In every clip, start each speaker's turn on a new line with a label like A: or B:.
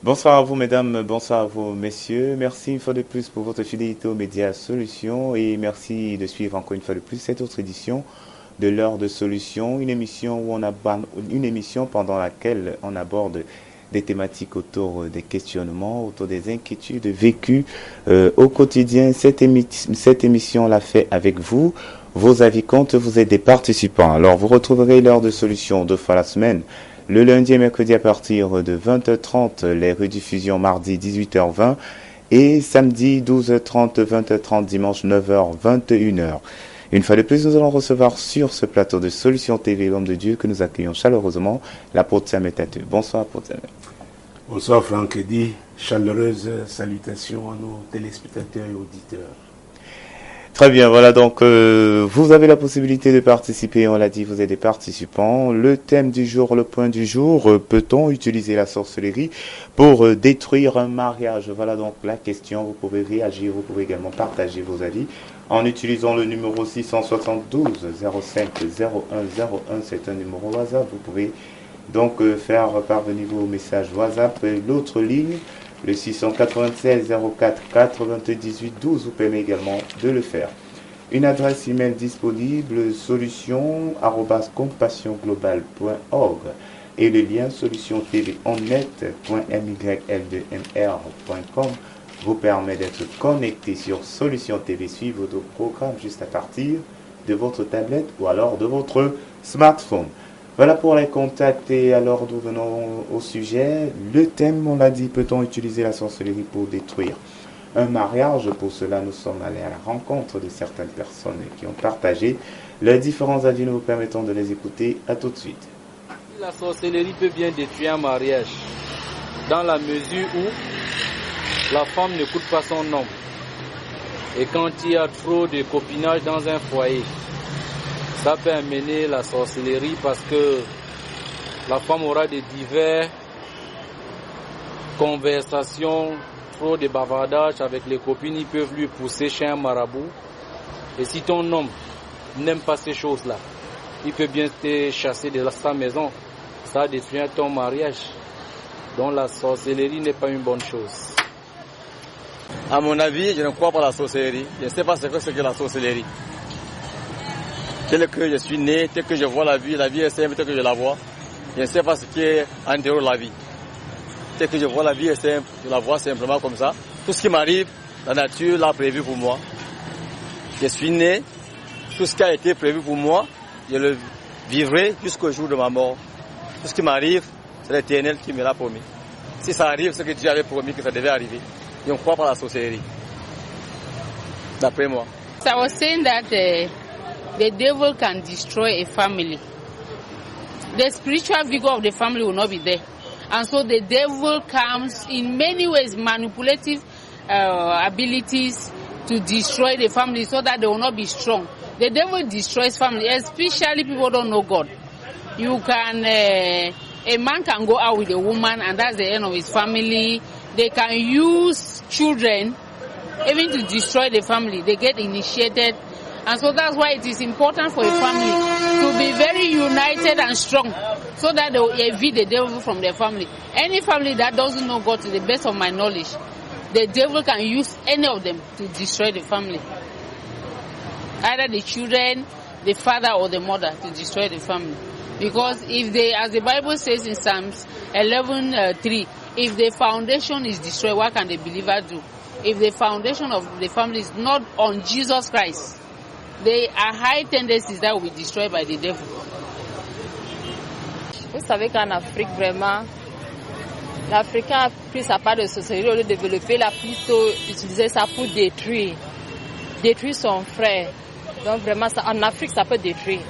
A: Bonsoir à vous, mesdames, bonsoir à vous, messieurs. Merci une fois de plus pour votre fidélité aux médias Solutions et merci de suivre encore une fois de plus cette autre édition de l'heure de Solutions, une émission pendant laquelle on aborde des thématiques autour des questionnements, autour des inquiétudes vécues au quotidien. Cette émission l'a fait avec vous. Vos avis comptent, vous êtes des participants. Alors, vous retrouverez l'heure de Solutions 2 fois la semaine. Le lundi et mercredi à partir de 20h30, les rediffusions mardi 18h20 et samedi 12h30, 20h30, dimanche 9h, 21h. Une fois de plus, nous allons recevoir sur ce plateau de Solutions TV l'homme de Dieu que nous accueillons chaleureusement, l'apôtre Samuel Tateux. Bonsoir, apôtre Samuel.
B: Bonsoir, Franck Eddy. Chaleureuse salutations à nos téléspectateurs et auditeurs.
A: Très bien, voilà, donc vous avez la possibilité de participer, on l'a dit, vous êtes des participants. Le thème du jour, le point du jour, peut-on utiliser la sorcellerie pour détruire un mariage? Voilà donc la question, vous pouvez réagir, vous pouvez également partager vos avis en utilisant le numéro 672 05 01 01, c'est un numéro WhatsApp, vous pouvez donc faire parvenir vos messages WhatsApp. L'autre ligne, le 696 04 98 12 vous permet également de le faire. Une adresse email disponible, solution@compassionglobal.org et le lien solutiontvonnet.myl2mr.com vous permet d'être connecté sur Solution TV, suivre votre programme juste à partir de votre tablette ou alors de votre smartphone. Voilà pour les contacts et alors nous venons au sujet. Le thème, on l'a dit, peut-on utiliser la sorcellerie pour détruire un mariage? Pour cela, nous sommes allés à la rencontre de certaines personnes qui ont partagé leurs différents avis. Nous vous permettons de les écouter. À tout de suite.
C: La sorcellerie peut bien détruire un mariage dans la mesure où la femme n'écoute pas son homme. Et quand il y a trop de copinage dans un foyer, ça peut amener la sorcellerie parce que la femme aura des diverses conversations, trop de bavardages avec les copines, ils peuvent lui pousser chez un marabout. Et si ton homme n'aime pas ces choses-là, il peut bien te chasser de sa maison. Ça détruit ton mariage. Donc la sorcellerie n'est pas une bonne chose.
D: À mon avis, je ne crois pas à la sorcellerie. Je ne sais pas ce que c'est que la sorcellerie. Tel que je suis né, tel que je vois la vie est simple, tel que je la vois. Je ne sais pas ce qui est en dehors de la vie. Tel que je vois la vie est simple, je la vois simplement comme ça. Tout ce qui m'arrive, la nature l'a prévu pour moi. Je suis né, tout ce qui a été prévu pour moi, je le vivrai jusqu'au jour de ma mort. Tout ce qui m'arrive, c'est l'Éternel qui me l'a promis. Si ça arrive, c'est que Dieu avait promis que ça devait arriver. Je ne crois pas à la sorcellerie. D'après moi.
E: So I was saying that the devil can destroy a family. The spiritual vigor of the family will not be there. And so the devil comes in many ways, manipulative abilities to destroy the family so that they will not be strong. The devil destroys family, especially people who don't know God. You can, a man can go out with a woman and that's the end of his family. They can use children even to destroy the family. They get initiated. And so that's why it is important for a family to be very united and strong so that they will evade the devil from their family. Any family that doesn't know God, to the best of my knowledge, the devil can use any of them to destroy the family. Either the children, the father or the mother to destroy the family. Because if they, as the Bible says in Psalms 11:3, if the foundation is destroyed, what can the believer do? If the foundation of the family is not on Jesus Christ, there are high tendencies that will be destroyed by the devil.
F: Vous savez qu'en Afrique, vraiment, l'Africain a pris sa part de sorcellerie au lieu de développer, il a plutôt utilisé ça pour détruire son frère. Donc vraiment, ça, en Afrique, ça peut détruire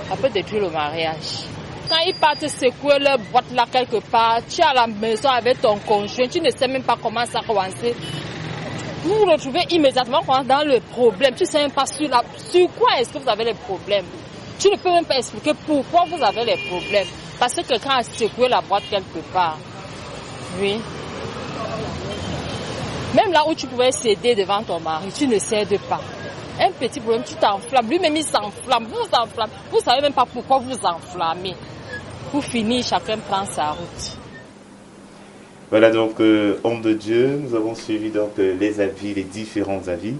F: le mariage. Quand ils partent secouer leur boîte là quelque part, tu es à la maison avec ton conjoint, tu ne sais même pas comment ça a commencé. Vous vous retrouvez immédiatement dans le problème. Tu ne sais même pas sur quoi est-ce que vous avez les problèmes. Tu ne peux même pas expliquer pourquoi vous avez les problèmes. Parce que quelqu'un a secoué la boîte quelque part. Oui. Même là où tu pouvais céder devant ton mari, tu ne cèdes pas. Un petit problème, tu t'enflammes. Lui-même, il s'enflamme. Vous enflammez. Vous ne savez même pas pourquoi vous enflammez. Pour finir, chacun prend sa route.
A: Voilà donc, homme de Dieu, nous avons suivi donc les avis, les différents avis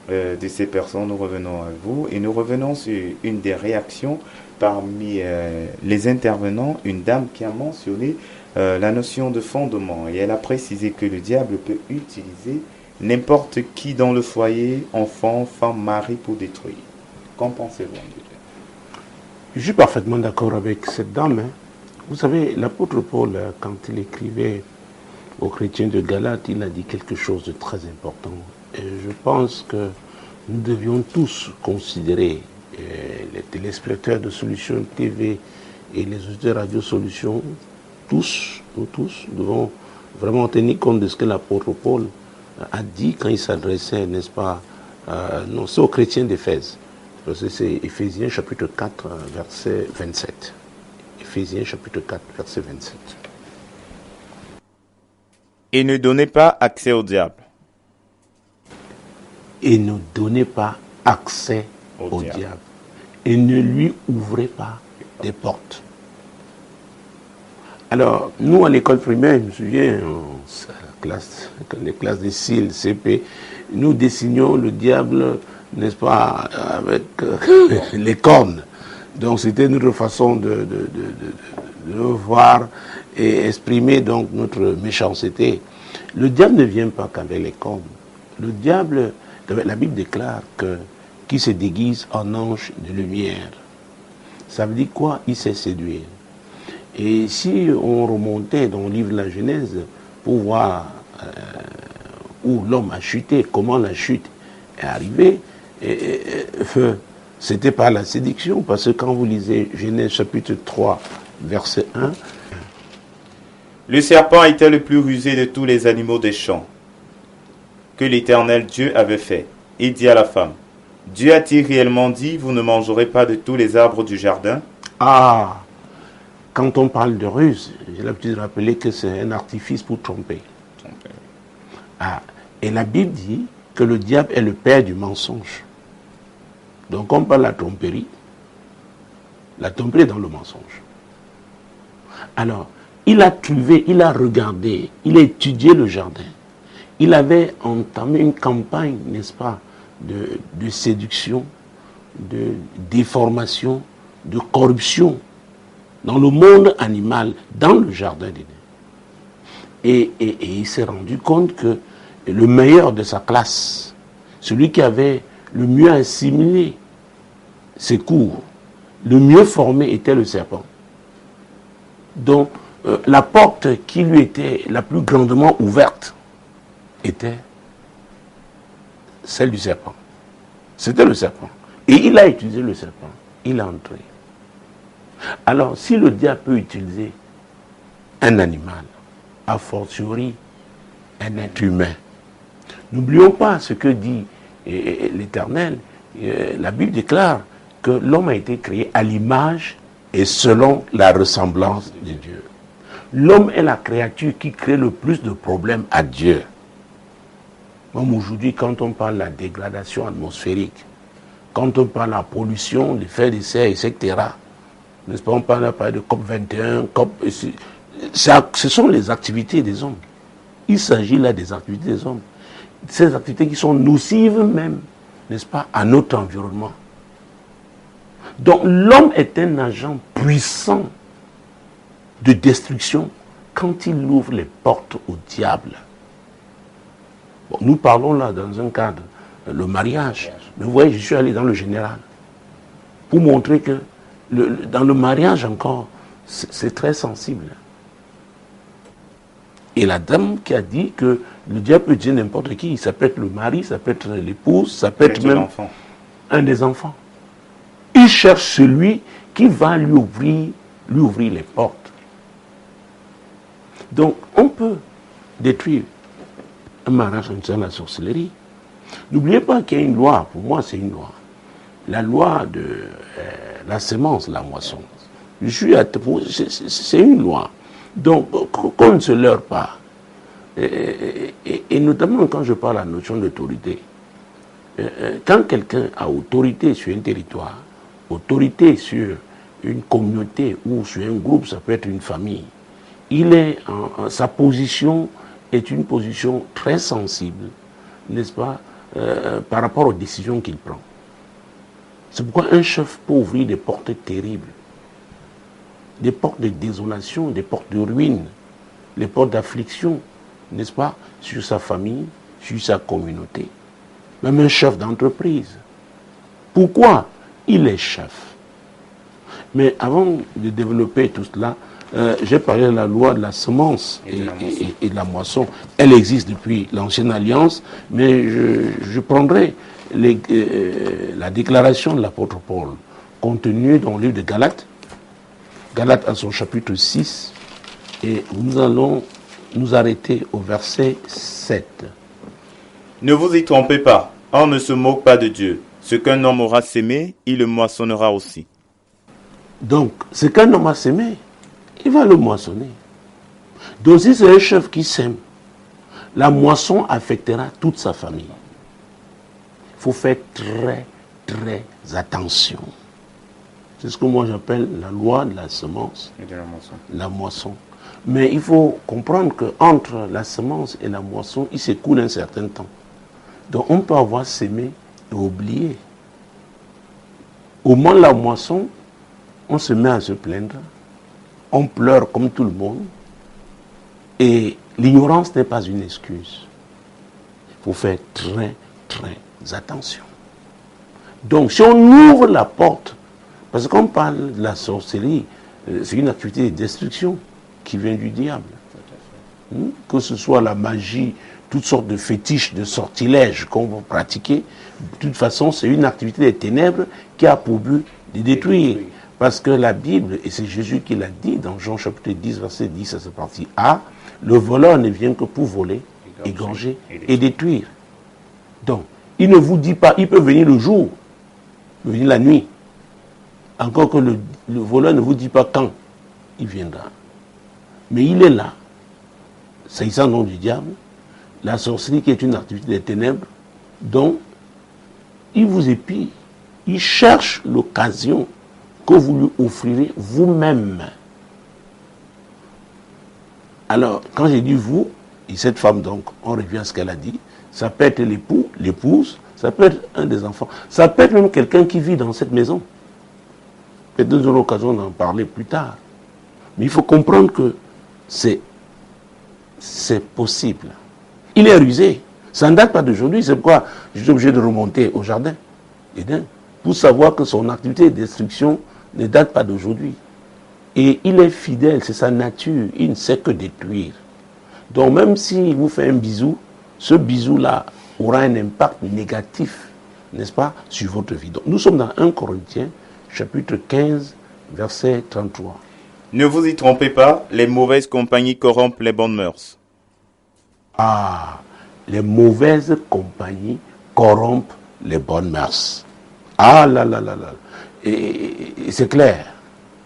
A: de ces personnes. Nous revenons à vous et nous revenons sur une des réactions parmi les intervenants, une dame qui a mentionné la notion de fondement et elle a précisé que le diable peut utiliser n'importe qui dans le foyer, enfant, femme, mari pour détruire. Qu'en pensez-vous?
B: Je suis parfaitement d'accord avec cette dame. Vous savez, l'apôtre Paul, quand il écrivait aux chrétiens de Galate, il a dit quelque chose de très important. Et je pense que nous devions tous considérer, les téléspectateurs de Solutions TV et les auditeurs Radio Solutions, nous tous, devons vraiment tenir compte de ce que l'apôtre Paul a dit quand il s'adressait, n'est-ce pas, non, c'est aux chrétiens d'Éphèse. C'est Éphésiens chapitre 4, verset 27. Éphésiens chapitre 4, verset 27.
A: Et ne donnez pas accès au diable.
B: Et ne donnez pas accès au diable. Et ne lui ouvrez pas des portes. Alors, nous, à l'école primaire, je me souviens, les classes de CIL, CP, nous dessinions le diable, n'est-ce pas, avec les cornes. Donc, c'était notre façon de le voir et exprimer donc notre méchanceté. Le diable ne vient pas qu'avec les cornes. Le diable, la Bible déclare que qui se déguise en ange de lumière. Ça veut dire quoi? Il sait séduire. Et si on remontait dans le livre de la Genèse pour voir où l'homme a chuté, comment la chute est arrivée, c'était par la séduction, parce que quand vous lisez Genèse chapitre 3, verset 1,
A: le serpent était le plus rusé de tous les animaux des champs que l'Éternel Dieu avait fait. Il dit à la femme, Dieu a-t-il réellement dit, vous ne mangerez pas de tous les arbres du jardin?
B: Ah, quand on parle de ruse, j'ai l'habitude de rappeler que c'est un artifice pour tromper. Ah, et la Bible dit que le diable est le père du mensonge. Donc on parle de la tromperie est dans le mensonge. Alors, il a trouvé, il a regardé, il a étudié le jardin. Il avait entamé une campagne, n'est-ce pas, de séduction, de déformation, de corruption dans le monde animal, dans le jardin d'Éden. Et il s'est rendu compte que le meilleur de sa classe, celui qui avait le mieux assimilé ses cours, le mieux formé était le serpent. Donc, la porte qui lui était la plus grandement ouverte était celle du serpent. C'était le serpent. Et il a utilisé le serpent. Il a entré. Alors, si le diable peut utiliser un animal, a fortiori un être humain, n'oublions pas ce que dit l'Éternel. La Bible déclare que l'homme a été créé à l'image et selon la ressemblance de Dieu. L'homme est la créature qui crée le plus de problèmes à Dieu. Même aujourd'hui, quand on parle de la dégradation atmosphérique, quand on parle de la pollution, les faits de serre, etc., n'est-ce pas, on parle de COP21, ce sont les activités des hommes. Il s'agit là des activités des hommes. Ces activités qui sont nocives même, n'est-ce pas, à notre environnement. Donc l'homme est un agent puissant de destruction quand il ouvre les portes au diable. Bon, nous parlons là dans un cadre, le mariage. Mais vous voyez, je suis allé dans le général pour montrer que dans le mariage encore, c'est très sensible. Et la dame qui a dit que le diable peut dire n'importe qui, ça peut être le mari, ça peut être l'épouse, ça peut être même un des enfants. Il cherche celui qui va lui ouvrir les portes. Donc, on peut détruire un mariage en utilisant la sorcellerie. N'oubliez pas qu'il y a une loi, pour moi c'est une loi. La loi de la semence, la moisson. C'est une loi. Donc, qu'on ne se leurre pas. Et notamment quand je parle de la notion d'autorité. Quand quelqu'un a autorité sur un territoire, autorité sur une communauté ou sur un groupe, ça peut être une famille, sa position est une position très sensible, n'est-ce pas, par rapport aux décisions qu'il prend. C'est pourquoi un chef peut ouvrir des portes terribles, des portes de désolation, des portes de ruine, des portes d'affliction, n'est-ce pas, sur sa famille, sur sa communauté. Même un chef d'entreprise. Pourquoi? Il est chef. Mais avant de développer tout cela, j'ai parlé de la loi de la semence et de la moisson. Elle existe depuis l'Ancienne Alliance, mais je prendrai la déclaration de l'apôtre Paul, contenue dans le livre de Galates, Galates à son chapitre 6, et nous allons nous arrêter au verset 7.
A: Ne vous y trompez pas, on ne se moque pas de Dieu. Ce qu'un homme aura sémé, il le moissonnera aussi.
B: Donc, ce qu'un homme a sémé, il va le moissonner. Donc, si c'est un chef qui sème, la moisson affectera toute sa famille. Il faut faire très, très attention. C'est ce que moi j'appelle la loi de la semence. Et de la moisson. La moisson. Mais il faut comprendre qu'entre la semence et la moisson, il s'écoule un certain temps. Donc, on peut avoir sémé et oublié. Au moment de la moisson, on se met à se plaindre. On pleure comme tout le monde. Et l'ignorance n'est pas une excuse. Il faut faire très, très attention. Donc, si on ouvre la porte, parce qu'on parle de la sorcellerie, c'est une activité de destruction qui vient du diable. Que ce soit la magie, toutes sortes de fétiches, de sortilèges qu'on va pratiquer, de toute façon, c'est une activité des ténèbres qui a pour but de détruire. Parce que la Bible, et c'est Jésus qui l'a dit dans Jean chapitre 10, verset 10, à cette partie A, le voleur ne vient que pour voler, égorger et détruire. Donc, il ne vous dit pas, il peut venir le jour, il peut venir la nuit. Encore que le voleur ne vous dit pas quand il viendra. Mais il est là, s'agissant donc du diable, la sorcellerie qui est une activité des ténèbres, dont il vous épie, il cherche l'occasion que vous lui offrirez vous-même. Alors, quand j'ai dit vous, et cette femme donc, on revient à ce qu'elle a dit, ça peut être l'époux, l'épouse, ça peut être un des enfants, ça peut être même quelqu'un qui vit dans cette maison. Peut-être nous aurons l'occasion d'en parler plus tard. Mais il faut comprendre que c'est possible. Il est rusé. Ça ne date pas d'aujourd'hui, c'est pourquoi je suis obligé de remonter au jardin Éden pour savoir que son activité de destruction ne date pas d'aujourd'hui. Et il est fidèle, c'est sa nature, il ne sait que détruire. Donc même s'il vous fait un bisou, ce bisou-là aura un impact négatif, n'est-ce pas, sur votre vie. Donc nous sommes dans 1 Corinthiens, chapitre 15, verset 33.
A: Ne vous y trompez pas, les mauvaises compagnies corrompent les bonnes mœurs.
B: Ah, les mauvaises compagnies corrompent les bonnes mœurs. Ah là là là là. Et c'est clair.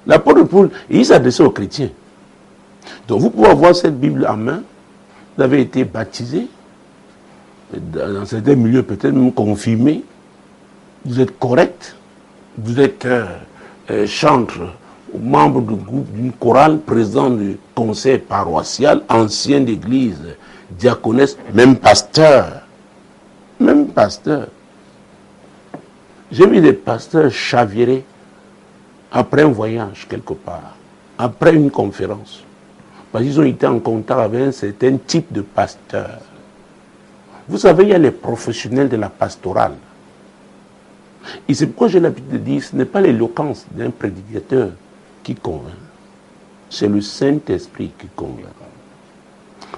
B: L'apôtre Paul, il s'adressait aux chrétiens. Donc vous pouvez avoir cette Bible en main, vous avez été baptisé, dans certains milieux peut-être même confirmé, vous êtes correct, vous êtes chantre, membre du groupe d'une chorale, président du conseil paroissial, ancien d'église, diaconesse, même pasteur. Même pasteur. J'ai vu des pasteurs chavirés après un voyage quelque part, après une conférence, parce qu'ils ont été en contact avec un certain type de pasteur. Vous savez, il y a les professionnels de la pastorale. Et c'est pourquoi j'ai l'habitude de dire, ce n'est pas l'éloquence d'un prédicateur qui convainc, c'est le Saint-Esprit qui convainc.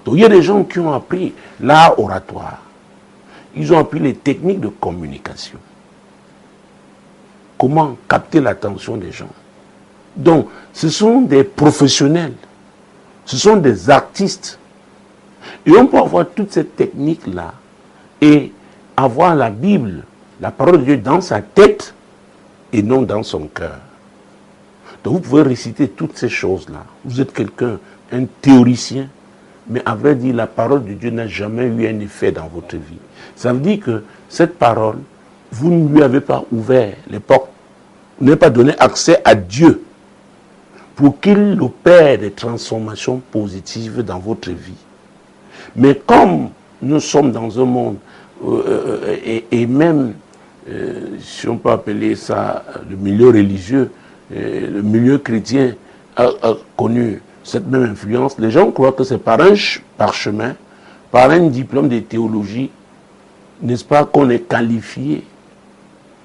B: Donc il y a des gens qui ont appris l'art oratoire, ils ont appris les techniques de communication. Comment capter l'attention des gens. Donc, ce sont des professionnels, ce sont des artistes. Et on peut avoir toute cette technique-là et avoir la Bible, la parole de Dieu dans sa tête et non dans son cœur. Donc vous pouvez réciter toutes ces choses-là. Vous êtes quelqu'un, un théoricien, mais à vrai dire, la parole de Dieu n'a jamais eu un effet dans votre vie. Ça veut dire que cette parole, vous ne lui avez pas ouvert les portes, vous n'avez pas donné accès à Dieu pour qu'il opère des transformations positives dans votre vie. Mais comme nous sommes dans un monde, et même, si on peut appeler ça le milieu religieux, le milieu chrétien a connu cette même influence, les gens croient que c'est par un parchemin, par un diplôme de théologie, n'est-ce pas, qu'on est qualifié,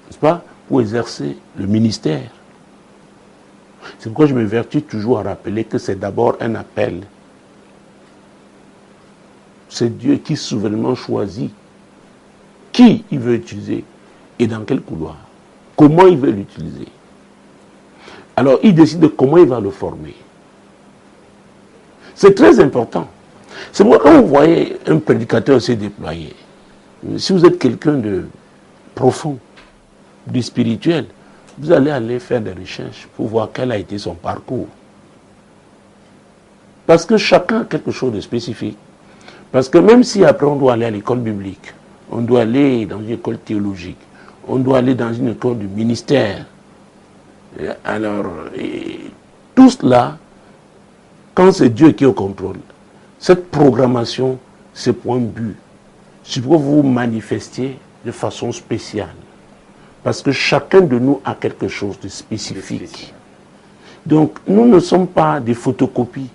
B: n'est-ce pas, pour exercer le ministère. C'est pourquoi je m'évertue toujours à rappeler que c'est d'abord un appel. C'est Dieu qui souverainement choisit qui il veut utiliser et dans quel couloir. Comment il veut l'utiliser. Alors il décide de comment il va le former. C'est très important. C'est pourquoi quand vous voyez un prédicateur se déployer, si vous êtes quelqu'un de profond, de spirituel, vous allez aller faire des recherches pour voir quel a été son parcours. Parce que chacun a quelque chose de spécifique. Parce que même si après on doit aller à l'école biblique, on doit aller dans une école théologique, on doit aller dans une école du ministère, alors tout cela, quand c'est Dieu qui est au contrôle, cette programmation, c'est pour un but. C'est pour vous manifester de façon spéciale. Parce que chacun de nous a quelque chose de spécifique. Donc, nous ne sommes pas des photocopies.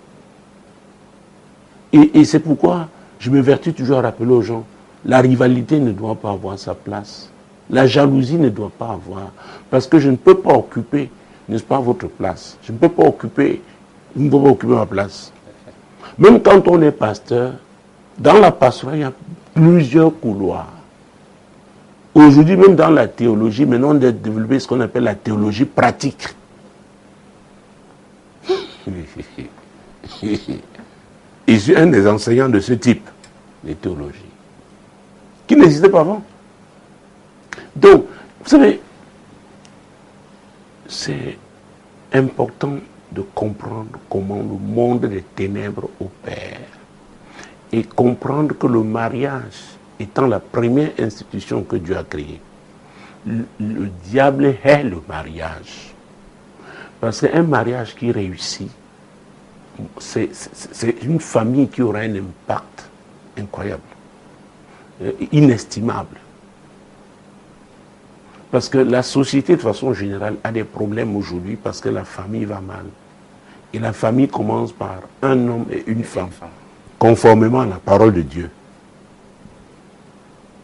B: Et c'est pourquoi je m'évertue toujours à rappeler aux gens, la rivalité ne doit pas avoir sa place. La jalousie ne doit pas avoir. Parce que je ne peux pas occuper, n'est-ce pas, votre place. Je ne peux pas occuper, vous ne pouvez pas occuper ma place. Même quand on est pasteur, dans la pastoral, il y a plusieurs couloirs. Aujourd'hui, même dans la théologie, maintenant on a développé ce qu'on appelle la théologie pratique. Et je suis un des enseignants de ce type de théologie, qui n'existait pas avant. Donc, vous savez, c'est important de comprendre comment le monde des ténèbres opère et comprendre que le mariage étant la première institution que Dieu a créée, le diable est le mariage. Parce qu'un mariage qui réussit, c'est une famille qui aura un impact incroyable, inestimable. Parce que la société, de façon générale, a des problèmes aujourd'hui parce que la famille va mal. Et la famille commence par un homme et une femme, conformément à la parole de Dieu.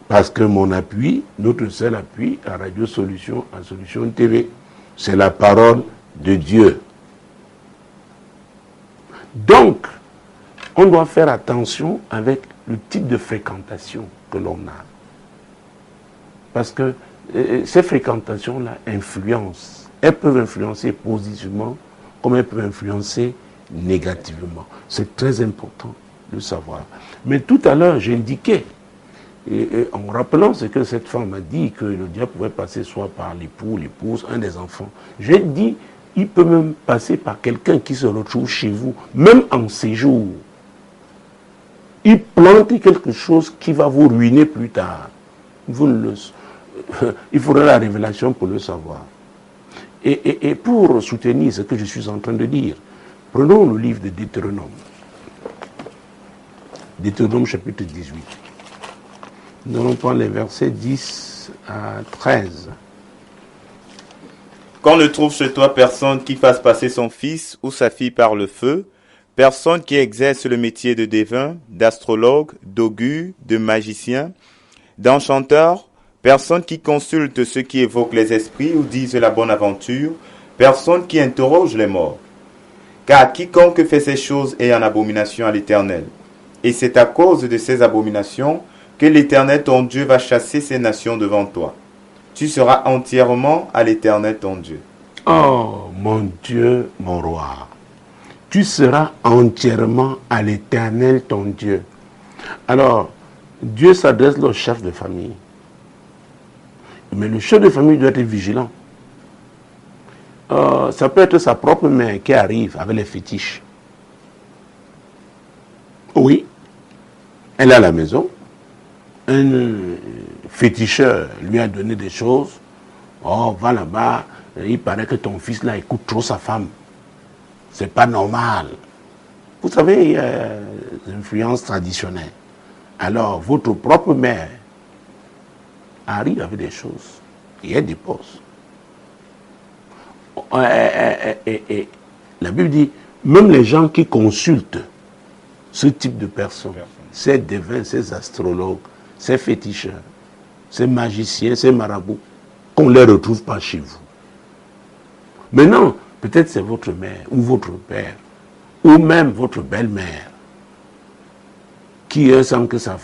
B: Parce que mon appui, notre seul appui à Radio Solution, à Solution TV, c'est la parole de Dieu. Donc, on doit faire attention avec le type de fréquentation que l'on a. Parce que ces fréquentations-là influencent. Elles peuvent influencer positivement, comme elles peuvent influencer négativement. C'est très important de savoir. Mais tout à l'heure, j'indiquais, en rappelant ce que cette femme a dit, que le diable pouvait passer soit par l'époux, l'épouse, un des enfants. J'ai dit, il peut même passer par quelqu'un qui se retrouve chez vous, même en séjour. Il plante quelque chose qui va vous ruiner plus tard. Vous ne le... Il faudra la révélation pour le savoir. Et pour soutenir ce que je suis en train de dire, prenons le livre de Deutéronome. Deutéronome chapitre 18. Nous allons prendre les versets 10 à 13.
A: Qu'on ne trouve chez toi personne qui fasse passer son fils ou sa fille par le feu, personne qui exerce le métier de devin, d'astrologue, d'augure, de magicien, d'enchanteur, personne qui consulte ceux qui évoquent les esprits ou disent la bonne aventure, personne qui interroge les morts. Car quiconque fait ces choses est en abomination à l'Éternel. Et c'est à cause de ces abominations que l'Éternel ton Dieu va chasser ces nations devant toi. Tu seras entièrement à l'Éternel ton Dieu.
B: Oh mon Dieu, mon roi, tu seras entièrement à l'Éternel ton Dieu. Alors, Dieu s'adresse au chef de famille. Mais le chef de famille doit être vigilant. Ça peut être sa propre mère qui arrive avec les fétiches. Oui, elle est à la maison. Un féticheur lui a donné des choses. Oh, va là-bas, il paraît que ton fils là écoute trop sa femme. c'est pas normal. Vous savez, il y a l'influence traditionnelle. Alors, votre propre mère arrive avec des choses et elle dépose. Et la Bible dit, même les gens qui consultent ce type de personnes, ces devins, ces astrologues, ces féticheurs, ces magiciens, ces marabouts, qu'on ne les retrouve pas chez vous. Maintenant, peut-être c'est votre mère ou votre père, ou même votre belle-mère, qui sent que sa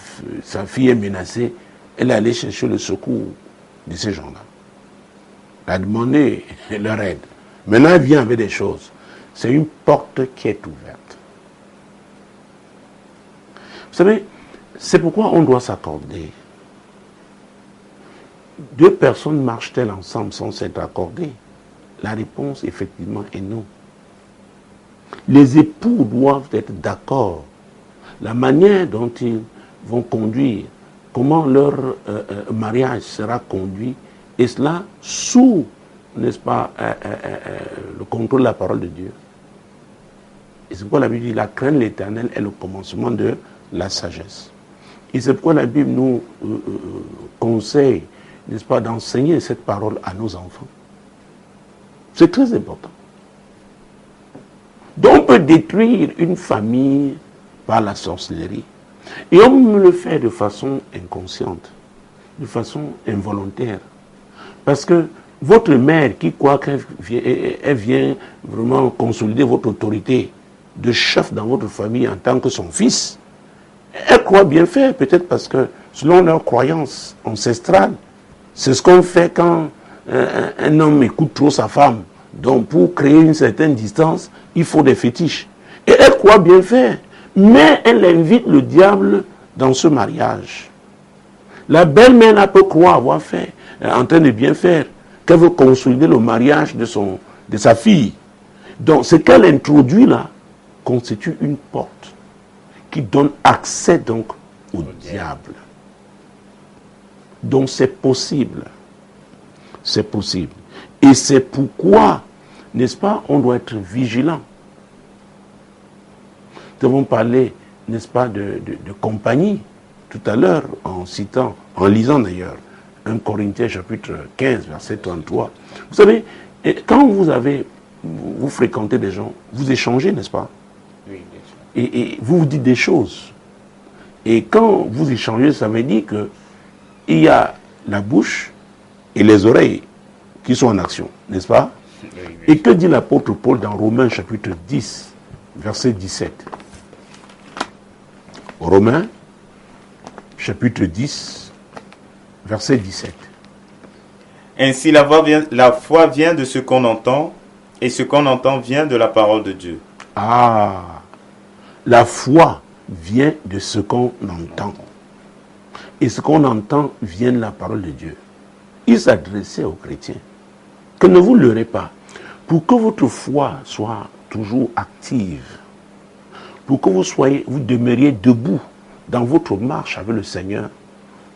B: fille est menacée, elle est allée chercher le secours de ces gens-là. Elle a demandé leur aide. Maintenant, elle vient avec des choses. C'est une porte qui est ouverte. Vous savez, c'est pourquoi on doit s'accorder. Deux personnes marchent-elles ensemble sans s'être accordées? La réponse, effectivement, est non. Les époux doivent être d'accord. La manière dont ils vont conduire, comment leur mariage sera conduit, et cela sous, n'est-ce pas, le contrôle de la parole de Dieu. Et c'est pourquoi la Bible dit, la crainte de l'Éternel est le commencement de la sagesse. Et c'est pourquoi la Bible nous conseille, n'est-ce pas, d'enseigner cette parole à nos enfants. C'est très important. Donc on peut détruire une famille par la sorcellerie. Et on le fait de façon inconsciente, de façon involontaire. Parce que votre mère qui croit qu'elle vient vraiment consolider votre autorité de chef dans votre famille en tant que son fils, elle croit bien faire, peut-être parce que selon leur croyance ancestrale, c'est ce qu'on fait quand un homme écoute trop sa femme. Donc pour créer une certaine distance, il faut des fétiches. Et elle croit bien faire. Mais elle invite le diable dans ce mariage. La belle-mère peut croire avoir fait, en train de bien faire, qu'elle veut consolider le mariage de sa fille. Donc ce qu'elle introduit là constitue une porte qui donne accès donc au diable. Donc c'est possible. C'est possible. Et c'est pourquoi, n'est-ce pas, on doit être vigilant. Nous avons parlé, n'est-ce pas, de compagnie tout à l'heure, en lisant d'ailleurs 1 Corinthiens chapitre 15, verset 33. Vous savez, quand vous fréquentez des gens, vous échangez, n'est-ce pas? Oui, bien sûr. Et vous vous dites des choses. Et quand vous échangez, ça veut dire qu'il y a la bouche et les oreilles qui sont en action, n'est-ce pas? Oui, et que dit l'apôtre Paul dans Romains chapitre 10, verset 17? Romains chapitre 10, verset 17.
A: Ainsi la foi vient de ce qu'on entend, et ce qu'on entend vient de la parole de Dieu.
B: Ah, la foi vient de ce qu'on entend. Et ce qu'on entend vient de la parole de Dieu. Il s'adressait aux chrétiens. Que ne vous leurrez pas. Pour que votre foi soit toujours active, pour que vous demeuriez debout dans votre marche avec le Seigneur,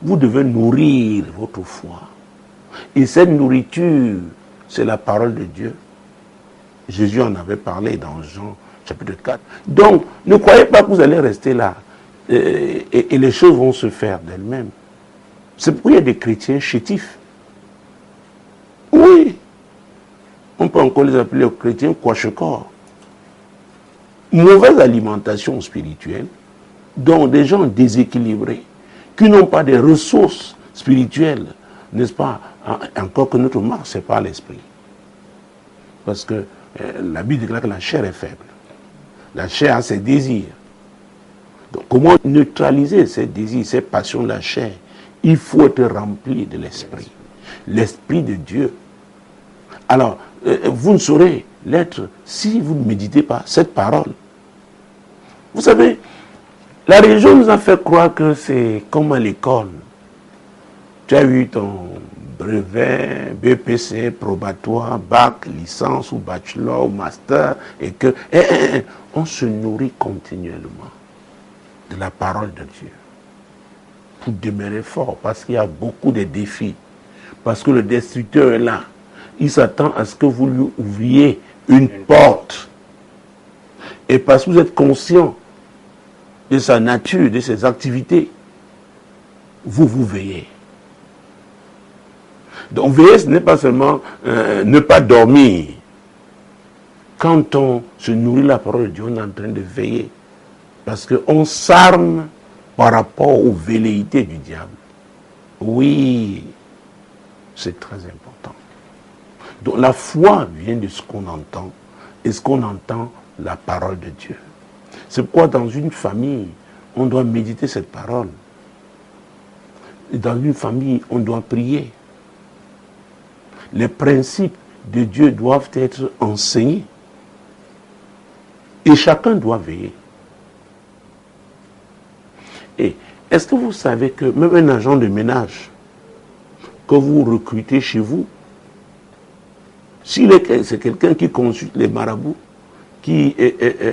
B: vous devez nourrir votre foi. Et cette nourriture, c'est la parole de Dieu. Jésus en avait parlé dans Jean chapitre 4. Donc, ne croyez pas que vous allez rester là et les choses vont se faire d'elles-mêmes. C'est pourquoi il y a des chrétiens chétifs. Oui. On peut encore les appeler chrétiens quachecor. Mauvaise alimentation spirituelle, dont des gens déséquilibrés, qui n'ont pas de ressources spirituelles, n'est-ce pas? Encore que notre marche, ce n'est pas l'esprit. Parce que la Bible déclare que la chair est faible. La chair a ses désirs. Donc comment neutraliser ces désirs, ces passions de la chair? Il faut être rempli de l'esprit. L'esprit de Dieu. Alors, vous ne saurez l'être si vous ne méditez pas cette parole. Vous savez, la religion nous a fait croire que c'est comme à l'école. Tu as eu ton brevet, BPC, probatoire, bac, licence ou bachelor ou master, et que on se nourrit continuellement de la parole de Dieu. Pour demeurer fort, parce qu'il y a beaucoup de défis. Parce que le destructeur est là. Il s'attend à ce que vous lui ouvriez une porte et parce que vous êtes conscient de sa nature, de ses activités, vous veillez. Donc veiller, ce n'est pas seulement ne pas dormir. Quand on se nourrit la parole de Dieu, on est en train de veiller. Parce qu'on s'arme par rapport aux velléités du diable. Oui, c'est très important. Donc la foi vient de ce qu'on entend. Et ce qu'on entend, la parole de Dieu. C'est pourquoi dans une famille, on doit méditer cette parole. Et dans une famille, on doit prier. Les principes de Dieu doivent être enseignés. Et chacun doit veiller. Et est-ce que vous savez que même un agent de ménage que vous recrutez chez vous, s'il est, c'est quelqu'un qui consulte les marabouts, qui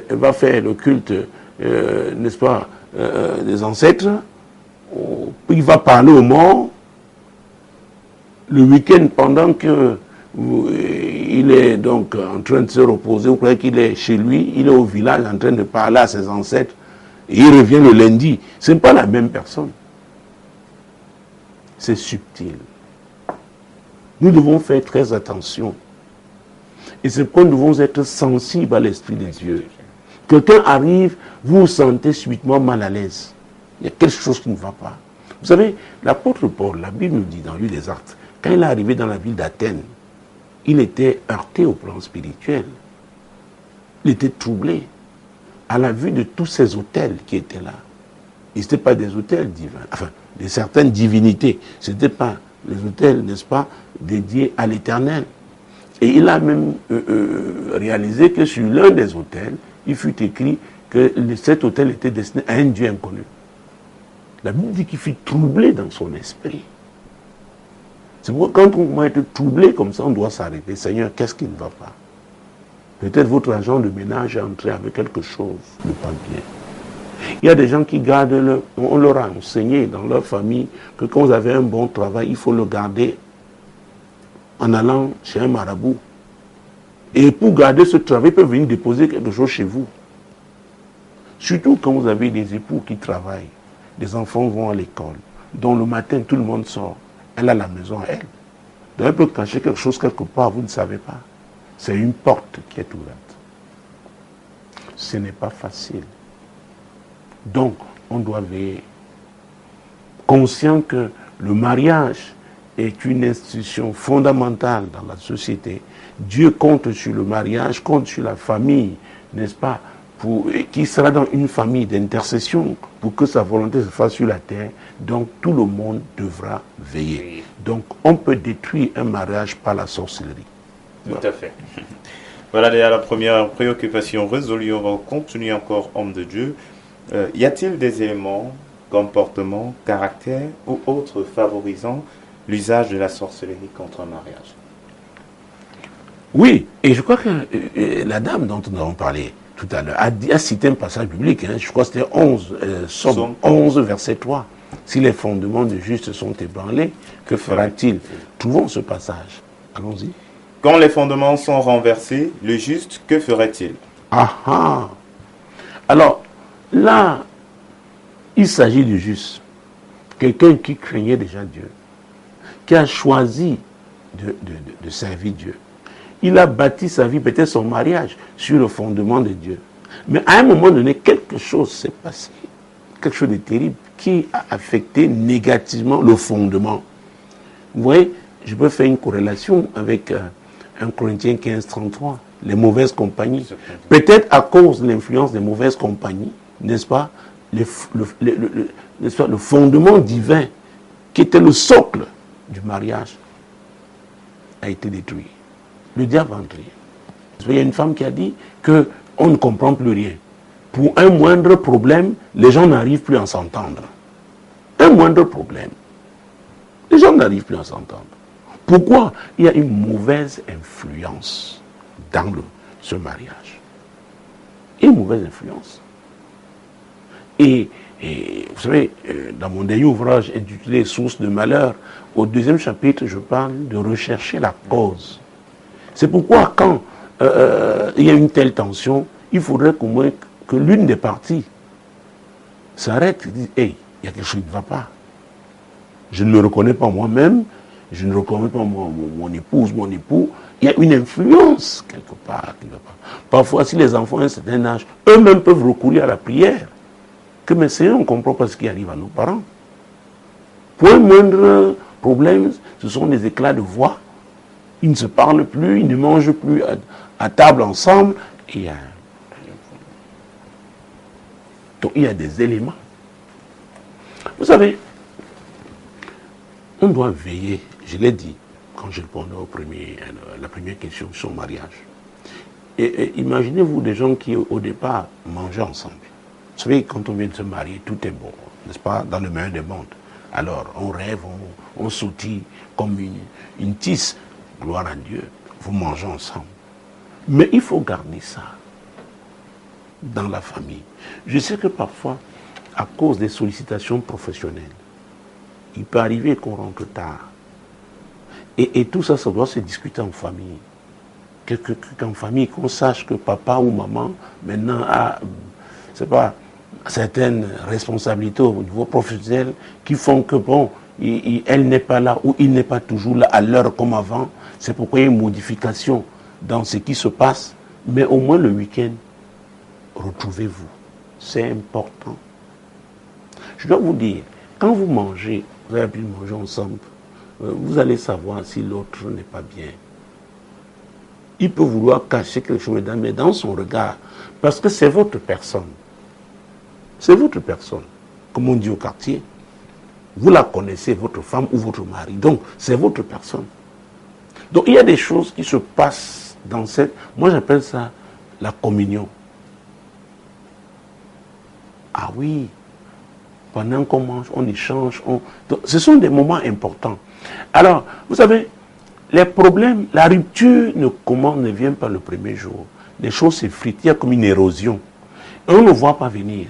B: va faire le culte, n'est-ce pas, des ancêtres, il va parler aux morts, le week-end pendant que il est donc en train de se reposer, vous croyez qu'il est chez lui, il est au village en train de parler à ses ancêtres, et il revient le lundi. Ce n'est pas la même personne. C'est subtil. Nous devons faire très attention. Et c'est pourquoi nous devons être sensibles à l'Esprit de Dieu. Quelqu'un arrive, vous vous sentez subitement mal à l'aise. Il y a quelque chose qui ne va pas. Vous savez, l'apôtre Paul, la Bible nous dit dans lui des Actes, quand il est arrivé dans la ville d'Athènes, il était heurté au plan spirituel. Il était troublé à la vue de tous ces autels qui étaient là. Et ce n'étaient pas des autels divins, enfin, de certaines divinités. Ce n'étaient pas les autels, n'est-ce pas, dédiés à l'Éternel. Et il a même réalisé que sur l'un des autels, il fut écrit que cet autel était destiné à un Dieu inconnu. La Bible dit qu'il fut troublé dans son esprit. C'est pourquoi quand on va être troublé comme ça, on doit s'arrêter. Seigneur, qu'est-ce qui ne va pas? Peut-être votre agent de ménage est entré avec quelque chose de pas bien. Il y a des gens qui gardent, on leur a enseigné dans leur famille que quand vous avez un bon travail, il faut le garder en allant chez un marabout. Et pour garder ce travail, il peut venir déposer quelque chose chez vous. Surtout quand vous avez des époux qui travaillent, des enfants vont à l'école, dont le matin tout le monde sort, elle a la maison à elle. Donc elle peut cacher quelque chose quelque part, vous ne savez pas. C'est une porte qui est ouverte. Ce n'est pas facile. Donc, on doit veiller. Conscient que le mariage est une institution fondamentale dans la société. Dieu compte sur le mariage, compte sur la famille, n'est-ce pas, qui sera dans une famille d'intercession pour que sa volonté se fasse sur la terre. Donc, tout le monde devra veiller. Donc, on peut détruire un mariage par la sorcellerie.
A: Tout à fait. Voilà déjà la première préoccupation résolue. On va continuer encore, homme de Dieu. Y a-t-il des éléments, comportements, caractères ou autres favorisant l'usage de la sorcellerie contre un mariage?
B: Oui, et je crois que la dame dont nous avons parlé tout à l'heure a cité un passage biblique, hein, je crois que c'était 11, verset 3. Si les fondements du juste sont ébranlés, que fera-t-il? Trouvons ce passage. Allons-y.
A: Quand les fondements sont renversés, le juste, que ferait-il?
B: Ah ah. Alors, là, il s'agit du juste. Quelqu'un qui craignait déjà Dieu, qui a choisi de servir Dieu. Il a bâti sa vie, peut-être son mariage, sur le fondement de Dieu. Mais à un moment donné, quelque chose s'est passé. Quelque chose de terrible qui a affecté négativement le fondement. Vous voyez, je peux faire une corrélation avec 1 Corinthiens 15, 33, les mauvaises compagnies. Peut-être à cause de l'influence des mauvaises compagnies, n'est-ce pas, le fondement divin, qui était le socle du mariage, a été détruit. Le diable a entré. Il y a une femme qui a dit qu'on ne comprend plus rien. Pour un moindre problème, les gens n'arrivent plus à s'entendre. Un moindre problème, les gens n'arrivent plus à s'entendre. Pourquoi? Il y a une mauvaise influence dans ce mariage. Une mauvaise influence. Et vous savez, dans mon dernier ouvrage intitulé « Source de malheur », au 2e chapitre, je parle de rechercher la cause. C'est pourquoi quand il y a une telle tension, il faudrait qu'au moins que l'une des parties s'arrête et dise, hey, il y a quelque chose qui ne va pas. Je ne me reconnais pas moi-même, je ne reconnais pas mon épouse, mon époux. Il y a une influence quelque part qui ne va pas. Parfois, si les enfants ont un certain âge, eux-mêmes peuvent recourir à la prière. Que mais Seigneur, on ne comprend pas ce qui arrive à nos parents. Pour un moindre problème, ce sont des éclats de voix. Ils ne se parlent plus, ils ne mangent plus à table ensemble. Donc il y a des éléments. Vous savez, on doit veiller, je l'ai dit, quand je répondais la première question sur le mariage. Et imaginez-vous des gens qui, au départ, mangeaient ensemble. Vous savez, quand on vient de se marier, tout est bon, n'est-ce pas, dans le meilleur des mondes. Alors, on rêve, on sautille comme une tisse. Gloire à Dieu, vous mangez ensemble. Mais il faut garder ça dans la famille. Je sais que parfois, à cause des sollicitations professionnelles, il peut arriver qu'on rentre tard. Et tout ça, ça doit se discuter en famille. Qu'en famille, qu'on sache que papa ou maman, maintenant, a, c'est pas, certaines responsabilités au niveau professionnel qui font que, bon, elle n'est pas là ou il n'est pas toujours là à l'heure comme avant. C'est pourquoi il y a une modification dans ce qui se passe. Mais au moins le week-end, retrouvez-vous. C'est important. Je dois vous dire, quand vous mangez, vous avez pu manger ensemble, vous allez savoir si l'autre n'est pas bien. Il peut vouloir cacher quelque chose, mais dans son regard, parce que c'est votre personne. C'est votre personne, comme on dit au quartier. Vous la connaissez, votre femme ou votre mari. Donc, c'est votre personne. Donc, il y a des choses qui se passent dans cette... Moi, j'appelle ça la communion. Ah oui, pendant qu'on mange, on échange. Donc, ce sont des moments importants. Alors, vous savez, les problèmes, la rupture ne vient pas le premier jour. Les choses s'effritent, il y a comme une érosion. Et on ne voit pas venir.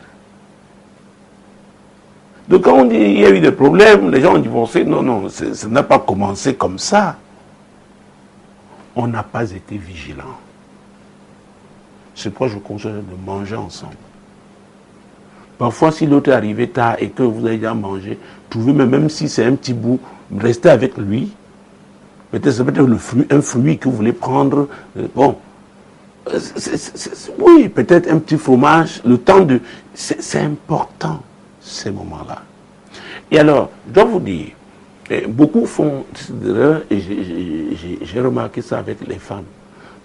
B: Donc quand on dit qu'il y a eu des problèmes, les gens ont divorcé, non, ça n'a pas commencé comme ça. On n'a pas été vigilant. C'est pourquoi je conseille de manger ensemble. Parfois, si l'autre est arrivé tard et que vous avez déjà mangé, trouvez, même si c'est un petit bout, restez avec lui. Peut-être c'est peut-être un fruit que vous voulez prendre. Bon, oui, peut-être un petit fromage, le temps de... C'est important, ces moments-là. Et alors, je dois vous dire, beaucoup font et j'ai remarqué ça avec les femmes.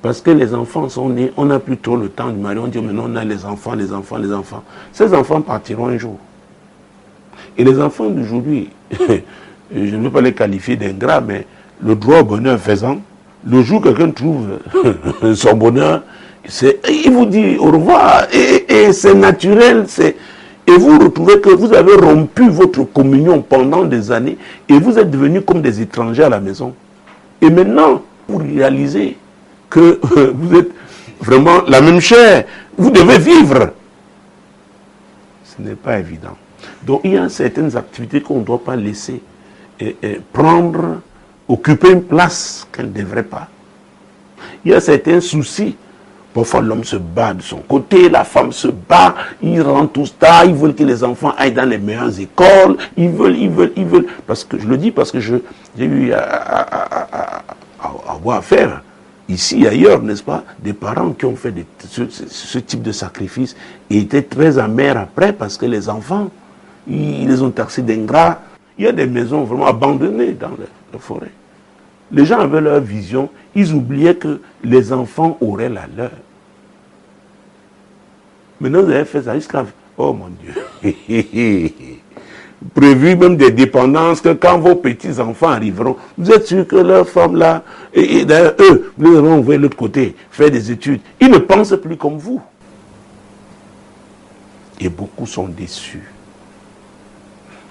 B: Parce que les enfants sont nés, on n'a plus trop le temps du mari, on dit maintenant on a les enfants. Ces enfants partiront un jour. Et les enfants d'aujourd'hui, je ne veux pas les qualifier d'ingrats, mais le droit au bonheur faisant, le jour où quelqu'un trouve son bonheur, il vous dit au revoir, et c'est naturel, et vous retrouvez que vous avez rompu votre communion pendant des années, et vous êtes devenus comme des étrangers à la maison. Et maintenant, vous réalisez que vous êtes vraiment la même chair, vous devez vivre. Ce n'est pas évident. Donc il y a certaines activités qu'on ne doit pas laisser occuper une place qu'elle ne devrait pas. Il y a certains soucis. Parfois l'homme se bat de son côté, la femme se bat, ils rentrent tous tard, ils veulent que les enfants aillent dans les meilleures écoles, ils veulent. Parce que je le dis parce que j'ai eu à avoir affaire, ici et ailleurs, n'est-ce pas, des parents qui ont fait ce type de sacrifice et étaient très amers après parce que les enfants, ils les ont taxés d'ingrats. Il y a des maisons vraiment abandonnées dans la forêt. Les gens avaient leur vision, ils oubliaient que les enfants auraient la leur. Maintenant, vous avez fait ça jusqu'à... Oh mon Dieu. Prévu même des dépendances que quand vos petits-enfants arriveront, vous êtes sûr que leurs femmes là, et d'ailleurs eux, vous les envoyer de l'autre côté, faire des études. Ils ne pensent plus comme vous. Et beaucoup sont déçus.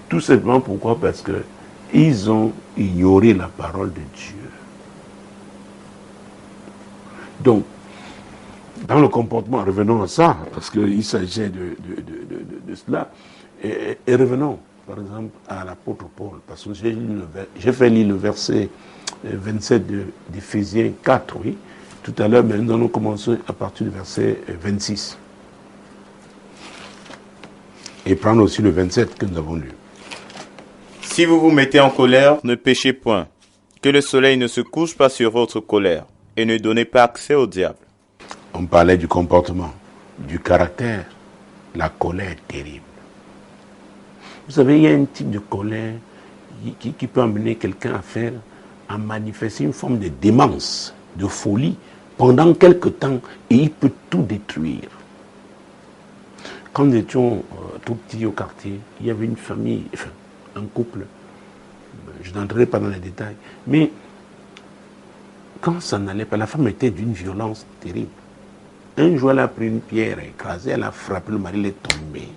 B: Tout simplement pourquoi? Parce que ils ont ignoré la parole de Dieu. Donc, dans le comportement, revenons à ça, parce qu'il s'agit de cela, et revenons, par exemple, à l'apôtre Paul, parce que j'ai fait lire le verset 27 d'Éphésiens 4, oui, tout à l'heure, mais nous allons commencer à partir du verset 26. Et prendre aussi le 27 que nous avons lu.
A: Si vous vous mettez en colère, ne péchez point. Que le soleil ne se couche pas sur votre colère, et ne donnez pas accès au diable.
B: On parlait du comportement, du caractère. La colère est terrible. Vous savez, il y a un type de colère qui peut amener quelqu'un à manifester une forme de démence, de folie, pendant quelque temps, et il peut tout détruire. Quand nous étions tout petits au quartier, il y avait une famille, enfin, un couple, je n'entrerai pas dans les détails, mais quand ça n'allait pas, la femme était d'une violence terrible. Un jour, elle a pris une pierre écrasée, elle a frappé le mari, il est tombé.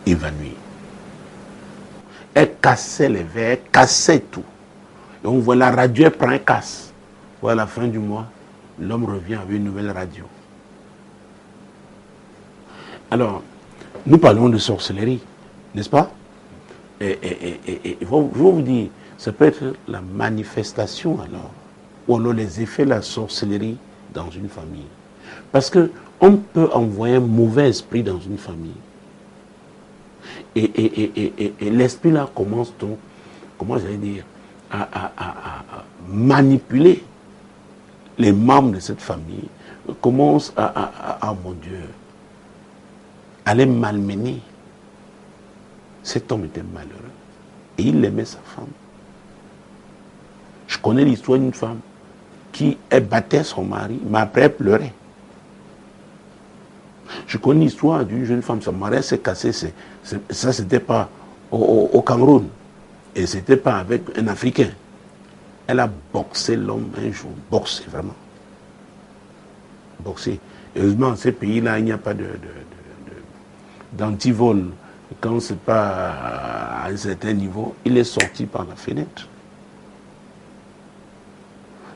B: Évanoui. Elle cassait les verres, elle cassait tout. Et on voit la radio, elle prend un casse. À la fin du mois, l'homme revient avec une nouvelle radio. Alors, nous parlons de sorcellerie, n'est-ce pas? Et je vais vous dire, ça peut être la manifestation alors, ou alors les effets de la sorcellerie dans une famille. Parce qu'on peut envoyer un mauvais esprit dans une famille. Et l'esprit là commence donc, comment j'allais dire, à manipuler les membres de cette famille, commence mon Dieu, à les malmener. Cet homme était malheureux. Et il aimait sa femme. Je connais l'histoire d'une femme qui battait son mari, mais après elle pleurait. Je connais l'histoire d'une jeune femme, son mari s'est cassé, ça c'était pas au Cameroun, et c'était pas avec un Africain. Elle a boxé l'homme un jour, boxé vraiment. Boxé. Heureusement, dans ces pays-là, il n'y a pas d'antivol. Quand c'est pas à un certain niveau, il est sorti par la fenêtre.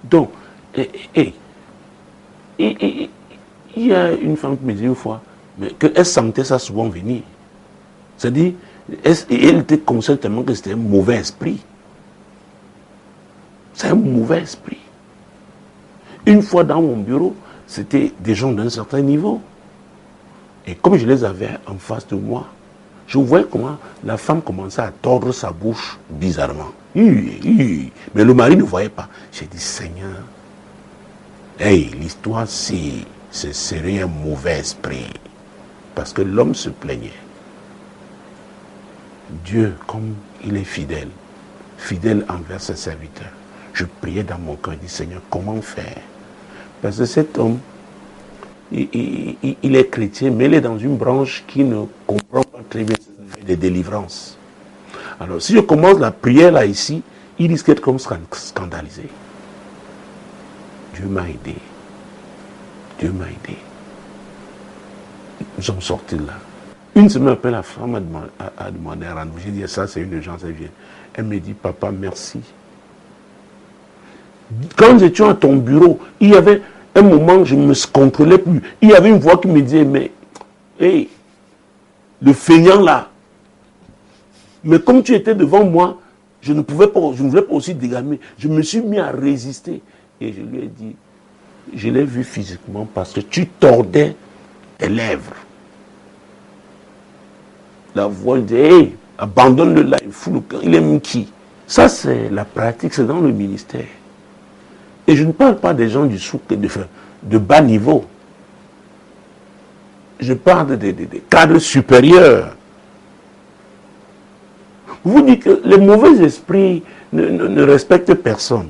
B: Donc, il y a une femme qui me dit une fois qu'elle sentait ça souvent venir. C'est-à-dire, elle était consciente tellement que c'était un mauvais esprit. C'est un mauvais esprit. Une fois dans mon bureau, c'était des gens d'un certain niveau. Et comme je les avais en face de moi, je voyais comment la femme commençait à tordre sa bouche bizarrement. Mais le mari ne voyait pas. J'ai dit, Seigneur, l'histoire, ce serait un mauvais esprit. Parce que l'homme se plaignait. Dieu, comme il est fidèle, fidèle envers ses serviteurs, je priais dans mon cœur, je dis, Seigneur, comment faire? Parce que cet homme, il est chrétien, mais il est dans une branche qui ne comprend pas très bien les délivrances. Alors, si je commence la prière là, ici, il risque d'être comme scandalisé. Dieu m'a aidé. Dieu m'a aidé. Nous sommes sortis là. Une semaine après, la femme a demandé un rendez-vous. J'ai dit, ça, c'est une urgence, elle vient. Elle me dit, papa, merci. Quand nous étions à ton bureau, il y avait un moment, je ne me contrôlais plus. Il y avait une voix qui me disait, mais, le feignant là. Mais comme tu étais devant moi, je ne voulais pas aussi dégamer. Je me suis mis à résister. Et je lui ai dit, je l'ai vu physiquement parce que tu tordais tes lèvres. La voix dit, abandonne-le là, il fout le camp, il aime qui? Ça, c'est la pratique, c'est dans le ministère. Et je ne parle pas des gens du souk, de bas niveau. Je parle des cadres supérieurs. Vous dites que les mauvais esprits ne respectent personne.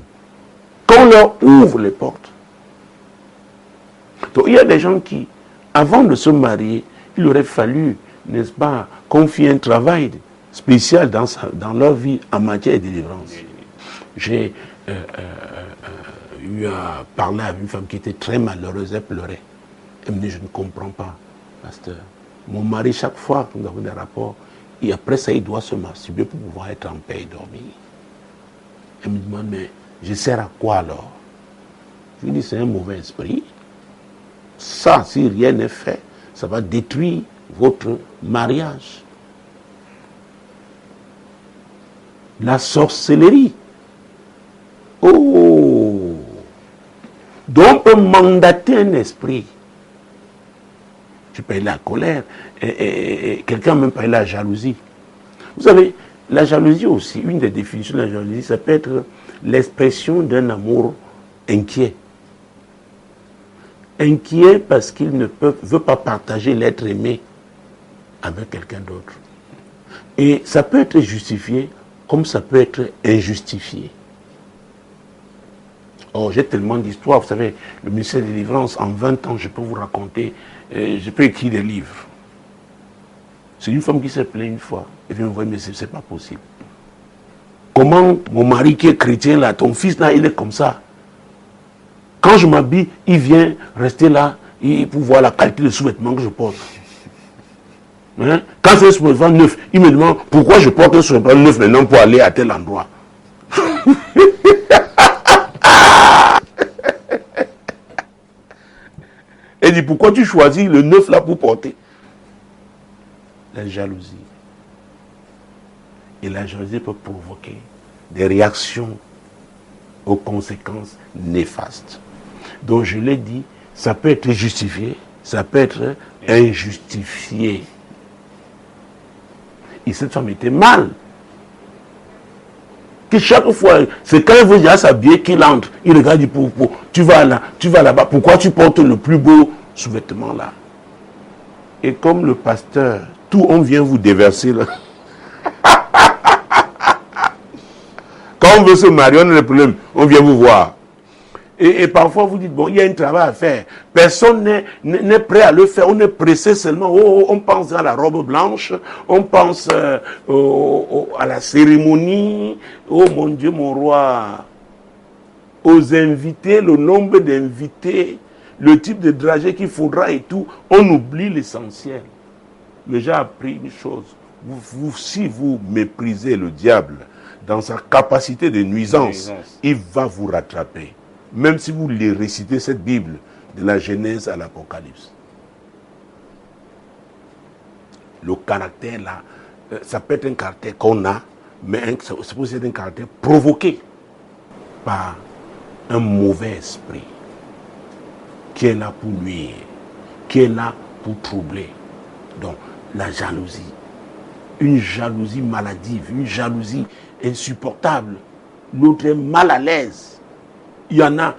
B: Quand on leur ouvre les portes. Donc il y a des gens qui, avant de se marier, il aurait fallu, n'est-ce pas, confier un travail spécial dans leur vie en matière de délivrance. J'ai eu à parler à une femme qui était très malheureuse, elle pleurait. Elle me dit, je ne comprends pas, pasteur. Mon mari, chaque fois que nous avons des rapports, et après ça, il doit se masturber pour pouvoir être en paix et dormir. Elle me demande, mais je sers à quoi alors? Je lui dis, c'est un mauvais esprit. Ça, si rien n'est fait, ça va détruire votre mariage. La sorcellerie. Oh! Donc on peut mandater un esprit. Tu peux la colère. Et quelqu'un même parle de la jalousie. Vous savez, la jalousie aussi, une des définitions de la jalousie, ça peut être l'expression d'un amour inquiet. Inquiet parce qu'il ne veut pas partager l'être aimé avec quelqu'un d'autre. Et ça peut être justifié comme ça peut être injustifié. Oh, j'ai tellement d'histoires, vous savez, le ministère de la délivrance, en 20 ans, je peux vous raconter, je peux écrire des livres. C'est une femme qui s'est plainte une fois, et vient me voir, mais c'est pas possible. Comment mon mari qui est chrétien là, ton fils là, il est comme ça. Quand je m'habille, il vient rester là pour voir la qualité de sous-vêtements que je porte. Hein? Quand c'est un sous-vêtement neuf, il me demande pourquoi je porte un sous-vêtement neuf maintenant pour aller à tel endroit. Et dit pourquoi tu choisis le neuf là pour porter? La jalousie. Et la jalousie peut provoquer des réactions aux conséquences néfastes. Donc je l'ai dit, ça peut être justifié, ça peut être injustifié. Et cette femme était mal. Que chaque fois, c'est quand il veut déjà s'habiller qu'il entre. Il regarde, il dit, tu vas là-bas, pourquoi tu portes le plus beau sous-vêtement là? Et comme le pasteur, tout on vient vous déverser là. Quand on veut se marier, on a le problème, on vient vous voir. Et parfois vous dites, bon, il y a un travail à faire. Personne n'est prêt à le faire. On est pressé seulement. On pense à la robe blanche. On pense à la cérémonie. Oh mon Dieu, mon roi. Aux invités, le nombre d'invités, le type de dragée qu'il faudra et tout. On oublie l'essentiel. Mais j'ai appris une chose. Si vous méprisez le diable dans sa capacité de nuisance, il va vous rattraper. Même si vous les récitez cette Bible, de la Genèse à l'Apocalypse. Le caractère là, ça peut être un caractère qu'on a, mais c'est peut être un caractère provoqué par un mauvais esprit qui est là pour nuire, qui est là pour troubler. Donc, la jalousie, une jalousie maladive, une jalousie insupportable. L'autre est mal à l'aise. Il y en a,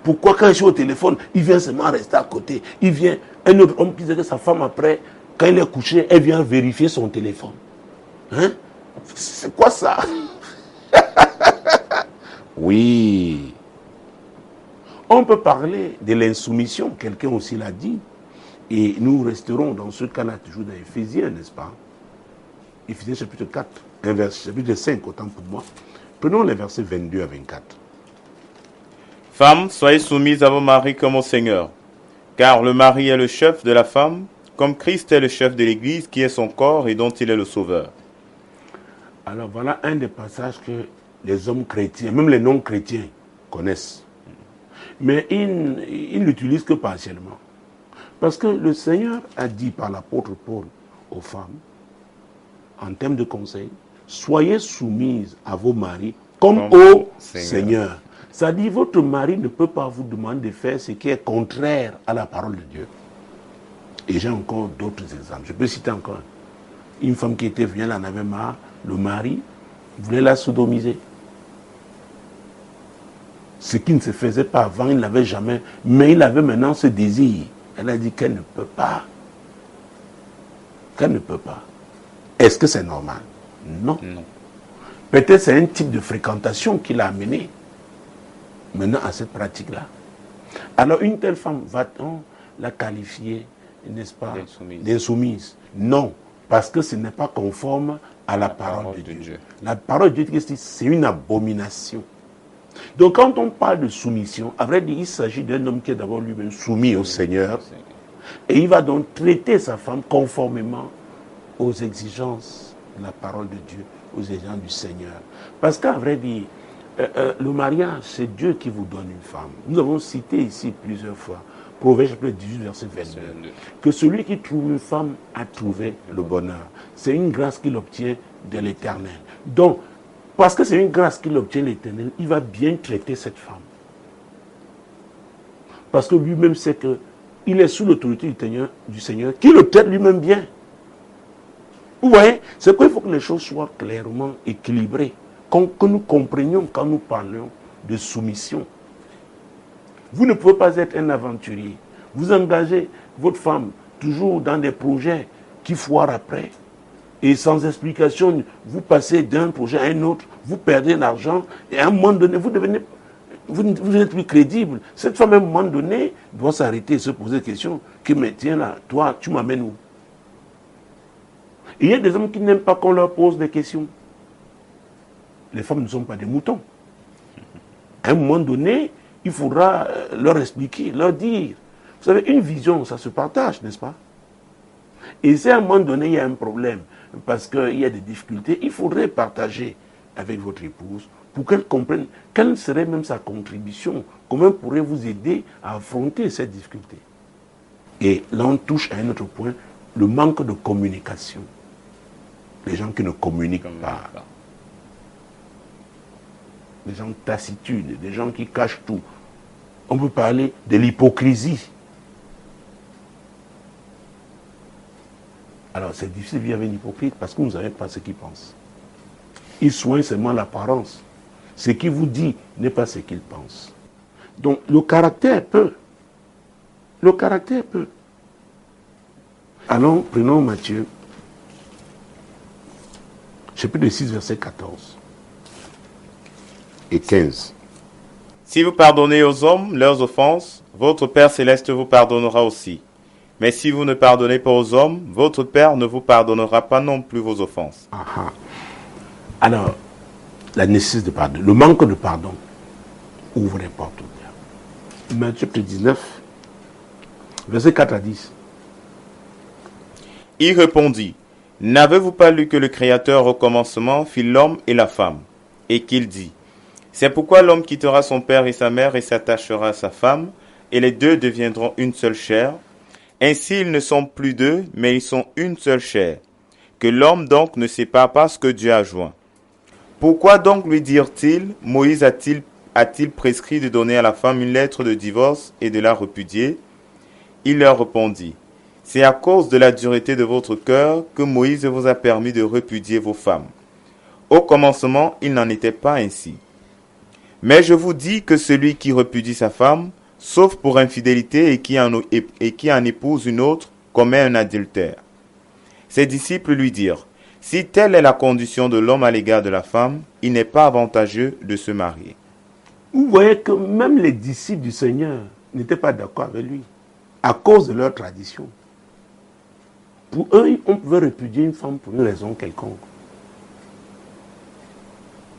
B: pourquoi quand je suis au téléphone, il vient seulement rester à côté. Il vient, un autre homme qui disait que sa femme après, quand il est couché, elle vient vérifier son téléphone. Hein? C'est quoi ça? Oui. On peut parler de l'insoumission, quelqu'un aussi l'a dit. Et nous resterons dans ce cas-là toujours dans Éphésiens, n'est-ce pas? Éphésiens chapitre 4, chapitre 5, autant pour moi. Prenons les versets 22 à 24.
A: Femmes, soyez soumises à vos maris comme au Seigneur, car le mari est le chef de la femme, comme Christ est le chef de l'Église, qui est son corps et dont il est le sauveur.
B: Alors voilà un des passages que les hommes chrétiens, même les non-chrétiens, connaissent. Mais ils l'utilisent que partiellement. Parce que le Seigneur a dit par l'apôtre Paul aux femmes, en termes de conseil, soyez soumises à vos maris comme au Seigneur. Ça dit, votre mari ne peut pas vous demander de faire ce qui est contraire à la parole de Dieu. Et j'ai encore d'autres exemples. Je peux citer encore une femme qui était venue, elle en avait marre, le mari voulait la sodomiser. Ce qui ne se faisait pas avant, il n'avait jamais, mais il avait maintenant ce désir. Elle a dit qu'elle ne peut pas. Qu'elle ne peut pas. Est-ce que c'est normal? Non. Non. Peut-être c'est un type de fréquentation qui l'a amené maintenant à cette pratique-là. Alors une telle femme, va-t-on la qualifier, n'est-ce pas, d'insoumise? Non, parce que ce n'est pas conforme à la parole de Dieu. La parole de Dieu, c'est une abomination. Donc quand on parle de soumission, à vrai dire, il s'agit d'un homme qui est d'abord lui-même soumis au Seigneur, et il va donc traiter sa femme conformément aux exigences de la parole de Dieu, aux exigences du Seigneur. Parce qu'à vrai dire, le mariage, c'est Dieu qui vous donne une femme. Nous avons cité ici plusieurs fois, Proverbe chapitre 18, verset 22, que celui qui trouve une femme a trouvé le bonheur. C'est une grâce qu'il obtient de l'Éternel. Donc, parce que c'est une grâce qu'il obtient l'Éternel, il va bien traiter cette femme. Parce que lui-même sait qu'il est sous l'autorité du Seigneur, qui le traite lui-même bien. Vous voyez, c'est qu'il faut que les choses soient clairement équilibrées, que nous comprenions quand nous parlons de soumission. Vous ne pouvez pas être un aventurier. Vous engagez votre femme toujours dans des projets qui foirent après. Et sans explication, vous passez d'un projet à un autre, vous perdez l'argent, et à un moment donné, vous n'êtes plus crédible. Cette femme, à un moment donné, doit s'arrêter et se poser la question, que mais tiens là, toi, tu m'amènes où? Et il y a des hommes qui n'aiment pas qu'on leur pose des questions. Les femmes ne sont pas des moutons. À un moment donné, il faudra leur expliquer, leur dire. Vous savez, une vision, ça se partage, n'est-ce pas? Et si à un moment donné, il y a un problème, parce qu'il y a des difficultés, il faudrait partager avec votre épouse pour qu'elle comprenne quelle serait même sa contribution, comment elle pourrait vous aider à affronter cette difficulté. Et là, on touche à un autre point, le manque de communication. Les gens qui ne communiquent pas. Des gens taciturnes, des gens qui cachent tout. On peut parler de l'hypocrisie. Alors c'est difficile de vivre avec un hypocrite parce que vous ne savez pas ce qu'il pense. Il soigne seulement l'apparence. Ce qu'il vous dit n'est pas ce qu'il pense. Donc le caractère peut. Le caractère peut. Allons, prenons Matthieu, chapitre 6, verset 14 et 15.
A: Si vous pardonnez aux hommes leurs offenses, votre Père céleste vous pardonnera aussi. Mais si vous ne pardonnez pas aux hommes, votre Père ne vous pardonnera pas non plus vos offenses.
B: Aha. Alors, la nécessité de pardon, le manque de pardon, ouvre les portes au diable. Matthieu 19, verset 4 à 10.
A: Il répondit, « N'avez-vous pas lu que le Créateur au commencement fit l'homme et la femme, et qu'il dit, « C'est pourquoi l'homme quittera son père et sa mère et s'attachera à sa femme, et les deux deviendront une seule chair. Ainsi ils ne sont plus deux, mais ils sont une seule chair. Que l'homme donc ne sépare pas ce que Dieu a joint. Pourquoi donc lui dirent-ils, Moïse a-t-il prescrit de donner à la femme une lettre de divorce et de la repudier? Il leur répondit, c'est à cause de la dureté de votre cœur que Moïse vous a permis de repudier vos femmes. Au commencement, il n'en était pas ainsi. Mais je vous dis que celui qui repudie sa femme, sauf pour infidélité et qui en épouse une autre, commet un adultère. Ses disciples lui dirent, si telle est la condition de l'homme à l'égard de la femme, il n'est pas avantageux de se marier.
B: Vous voyez que même les disciples du Seigneur n'étaient pas d'accord avec lui, à cause de leur tradition. Pour eux, on pouvait répudier une femme pour une raison quelconque.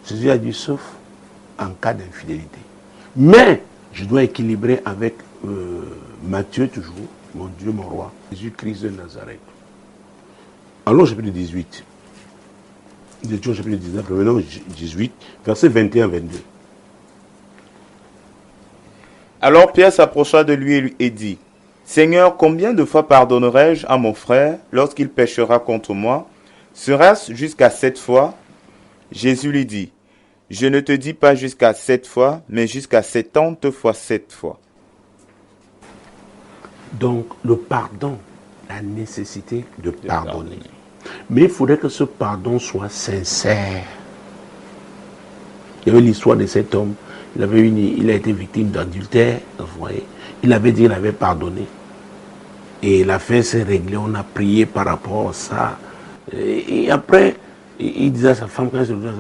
B: Jésus a dit, sauf en cas d'infidélité. Mais, je dois équilibrer avec Matthieu toujours, mon Dieu, mon roi, Jésus-Christ de Nazareth. Allons au chapitre 18. Nous étions au chapitre 19, revenons au 18, versets 21-22.
A: Alors Pierre s'approcha de lui et dit, Seigneur, combien de fois pardonnerai-je à mon frère lorsqu'il péchera contre moi? Sera-ce jusqu'à 7 fois? Jésus lui dit, je ne te dis pas jusqu'à 7 fois, mais jusqu'à 70 fois 7 fois.
B: Donc, le pardon, la nécessité de pardonner. Mais il faudrait que ce pardon soit sincère. Il y avait l'histoire de cet homme. Il a été victime d'adultère. Vous voyez. Il avait dit qu'il avait pardonné. Et l'affaire s'est réglée. On a prié par rapport à ça. Et après, il disait à sa femme, quand elle se disait,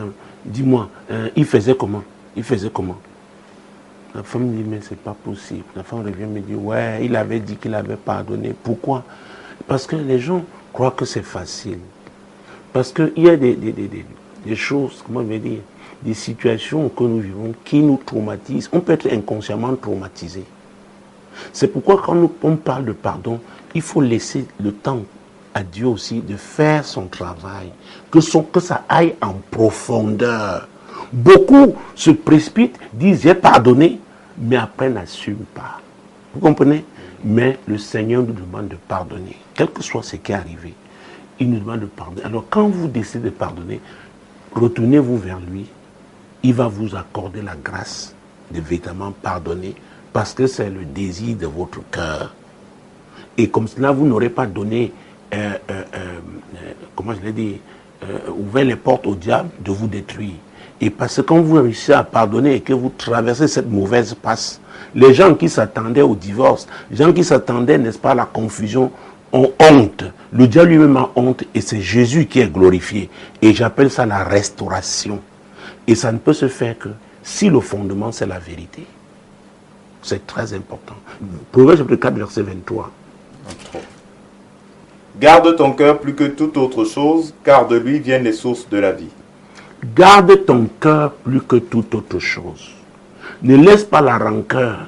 B: dis-moi, il faisait comment? Il faisait comment? La femme dit, mais c'est pas possible. La femme revient me dire, ouais, il avait dit qu'il avait pardonné. Pourquoi? Parce que les gens croient que c'est facile. Parce qu'il y a des choses, comment je vais dire, des situations que nous vivons qui nous traumatisent. On peut être inconsciemment traumatisé. C'est pourquoi quand on parle de pardon, il faut laisser le temps à Dieu aussi de faire son travail. Que ça aille en profondeur. Beaucoup se précipitent, disent j'ai pardonné, mais après n'assument pas. Vous comprenez? Mais le Seigneur nous demande de pardonner. Quel que soit ce qui est arrivé, il nous demande de pardonner. Alors quand vous décidez de pardonner, retournez-vous vers lui. Il va vous accorder la grâce de véritablement pardonner parce que c'est le désir de votre cœur. Et comme cela, vous n'aurez pas donné, comment je l'ai dit, ouvert les portes au diable de vous détruire. Et parce que quand vous réussissez à pardonner et que vous traversez cette mauvaise passe, les gens qui s'attendaient au divorce, les gens qui s'attendaient, n'est-ce pas, à la confusion, ont honte. Le diable lui-même a honte et c'est Jésus qui est glorifié. Et j'appelle ça la restauration. Et ça ne peut se faire que si le fondement c'est la vérité. C'est très important. Proverbe chapitre 4, verset 23.
A: Garde ton cœur plus que toute autre chose, car de lui viennent les sources de la vie.
B: Garde ton cœur plus que toute autre chose. Ne laisse pas la rancœur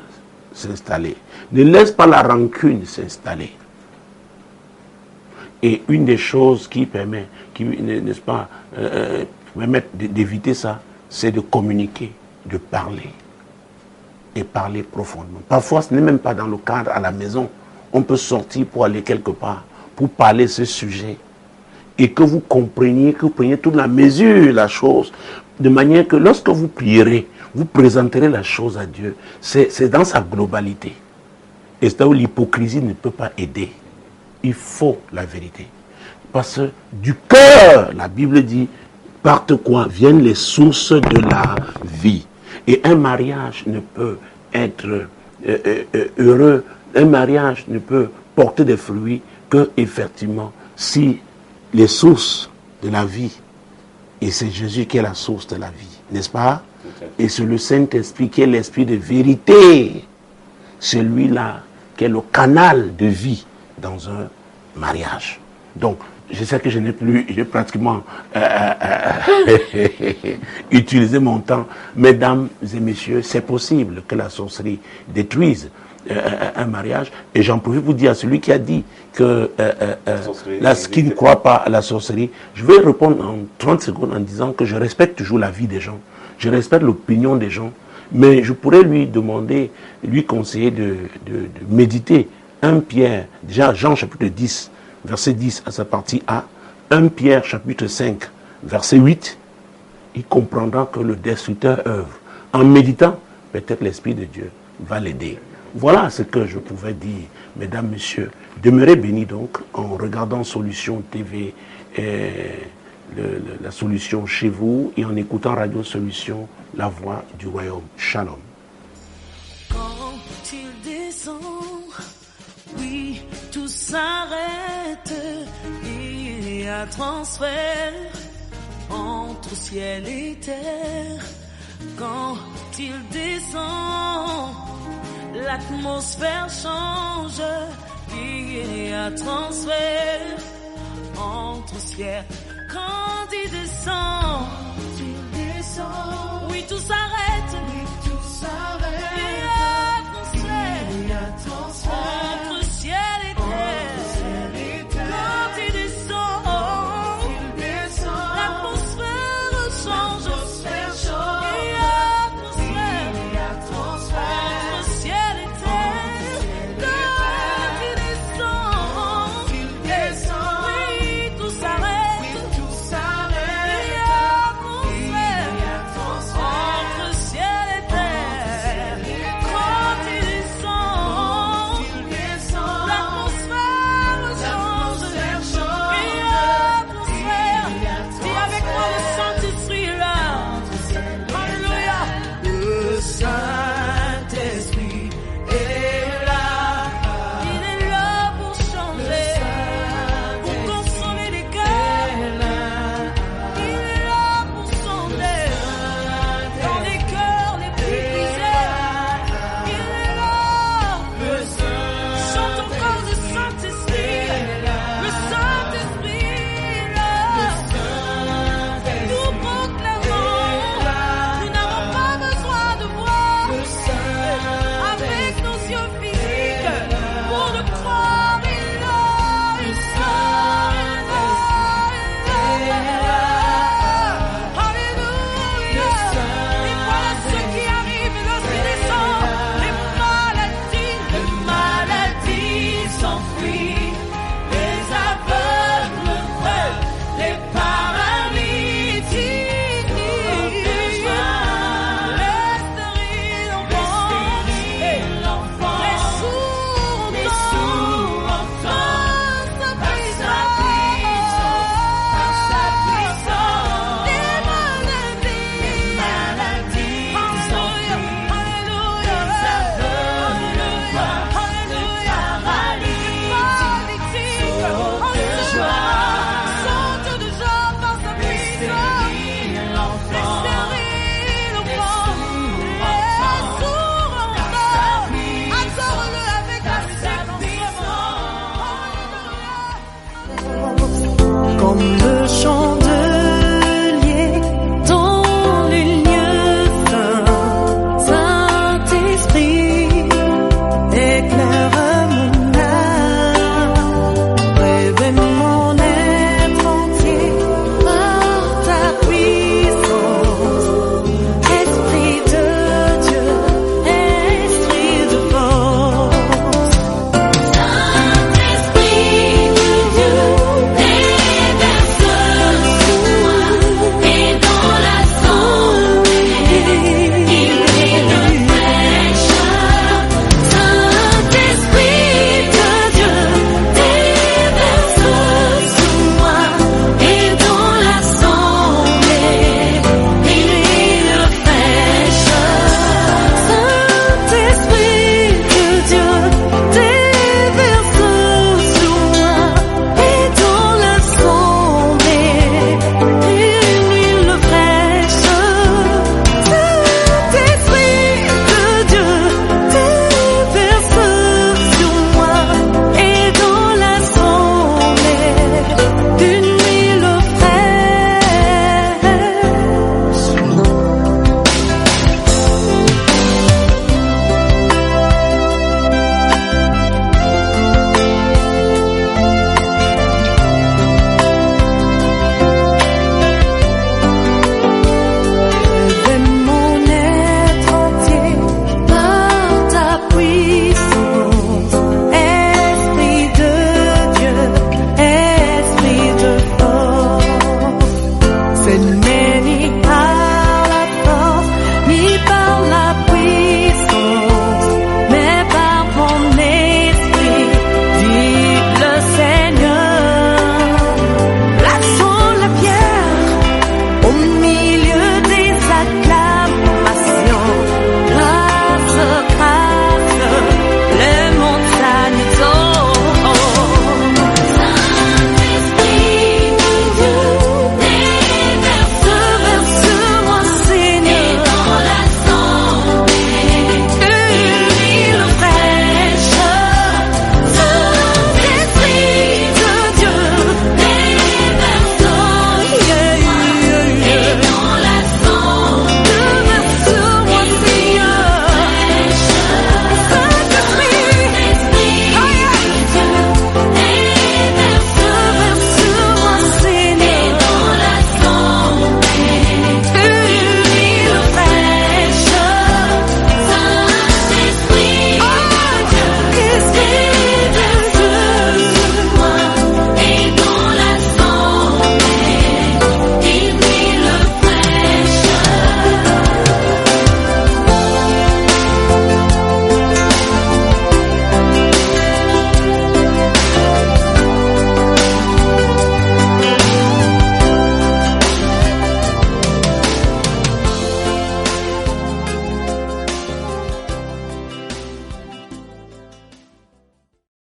B: s'installer. Ne laisse pas la rancune s'installer. Et une des choses qui permet, n'est-ce pas, permettre d'éviter ça, c'est de communiquer, de parler. Et parler profondément. Parfois, ce n'est même pas dans le cadre à la maison. On peut sortir pour aller quelque part, pour parler de ce sujet. Et que vous compreniez, que vous preniez toute la mesure, la chose, de manière que lorsque vous prierez, vous présenterez la chose à Dieu. C'est dans sa globalité. Et c'est là où l'hypocrisie ne peut pas aider. Il faut la vérité. Parce que du cœur, la Bible dit, partent quoi? Viennent les sources de la vie. Et un mariage ne peut être heureux, un mariage ne peut porter des fruits que, effectivement, si les sources de la vie, et c'est Jésus qui est la source de la vie, n'est-ce pas? Et c'est le Saint-Esprit qui est l'Esprit de vérité, celui-là qui est le canal de vie dans un mariage. Donc, je sais que j'ai pratiquement utilisé mon temps. Mesdames et messieurs, c'est possible que la sorcellerie détruise un mariage. Et j'en profite pour dire à celui qui a dit que qui ne croit pas à la sorcellerie, je vais répondre en 30 secondes en disant que je respecte toujours la vie des gens. Je respecte l'opinion des gens. Mais je pourrais lui demander, lui conseiller de méditer 1 Pierre, déjà Jean chapitre 10, verset 10 à sa partie A, 1 Pierre chapitre 5, verset 8, il comprendra que le destructeur œuvre. En méditant, peut-être l'Esprit de Dieu va l'aider. Voilà ce que je pouvais dire, mesdames, messieurs. Demeurez bénis donc en regardant Solution TV, la solution chez vous, et en écoutant Radio Solution, la voix du royaume. Shalom.
G: Quand il descend, oui, tout s'arrête, il y a transfert entre ciel et terre. Quand il descend, l'atmosphère change, il y a transfert entre ciel. Quand il descend, oui, tout s'arrête.